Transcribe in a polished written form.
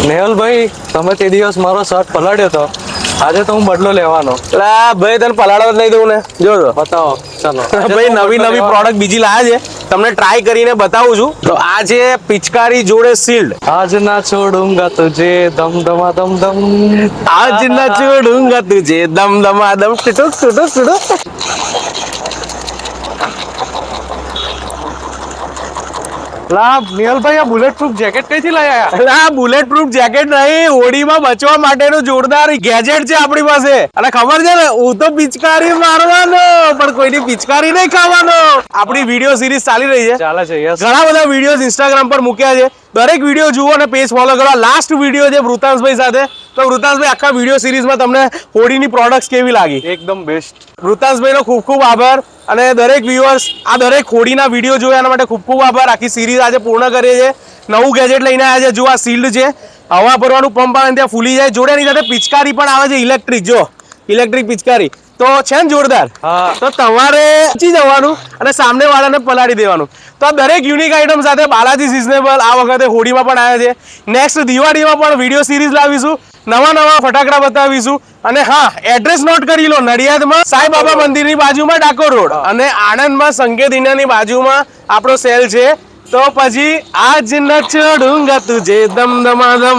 નેહલભાઈ, તમે તે દિવસ મારો શર્ટ પલાળ્યો હતો, આજે તો હું બદલો લેવાનો. ભાઈ તને પલાળવા જ નહીં દઉં ને. જો બતાવો, ચાલો. ભાઈ નવી નવી પ્રોડક્ટ બીજી લાયા છે, તમને ટ્રાય કરીને બતાવું છું. તો આ છે પિચકારી જોડે શિલ્ડ. આજ ના છોડુંગા તુજે દમ દમા દમ દમ. આજ ના છોડુંગા તુજે દમ દમા દમ. ટુટુક ટુટુક ટુટુક. નેહલભાઈ, આ બુલેટ પ્રૂફ જેકેટ કઈથી લાયા? આ બુલેટ પ્રૂફ જેકેટ નહીં, હોડીમાં બચવા માટેનું જોરદાર ગેજેટ છે આપણી પાસે. અને ખબર છે ને, હું તો પિચકારી મારવાનો પણ કોઈની પિચકારી નહીં ખાવાનો. આપણી વિડીયો સિરીઝ ચાલી રહી છે, ચાલે છે. યસ. ઘણા બધા વિડીયો ઇન્સ્ટાગ્રામ પર મૂક્યા છે. દરેક વિડીયો જુઓ અને પેજ ફોલો કરો. લાસ્ટ વિડીયો છે વૃતાંશભાઈ સાથે. તો વૃતાંશભાઈ, આખા વિડીયો સિરીઝમાં તમને હોડીની પ્રોડક્ટ્સ કેવી લાગી? એકદમ બેસ્ટ. વૃતાંશભાઈનો ખૂબ ખૂબ આભાર. અને દરેક વ્યુઅર્સ આ દરેક હોડીના વિડીયો જોયા એના માટે ખૂબ ખૂબ આભાર. આખી સિરીઝ આજે પૂર્ણ કરીએ છીએ. નવું ગેજેટ લઈને આવ્યા છે. જો આ શિલ્ડ છે, હવા ભરવાનું પંપ આવે ત્યાં ફૂલી જાય. જોડે એની સાથે પિચકારી પણ આવે છે ઇલેક્ટ્રિક. જો ઇલેક્ટ્રિક પિચકારી તો છે ને જોરદાર. હા. તો તમારે પહોંચી જવાનું અને સામને વાળાને પલાળી દેવાનું. તો આ દરેક યુનિક આઈટમ સાથે બાલાજી સિઝનેબલ આ વખતે હોડીમાં પણ આવ્યા છે. નેક્સ્ટ દિવાળીમાં પણ વિડીયો સિરીઝ લાવીશું, નવા નવા ફટાકડા બતાવીશું. અને હા, એડ્રેસ નોટ કરી લો. નડિયાદમાં સાંઈબાબા મંદિરની બાજુમાં ડાકોર રોડ અને આણંદમાં સંકેત ઇન્ડિયાની બાજુમાં આપણો સેલ છે. તો પછી આજ ન છોડુંગા તુજે દમ દમા દમ.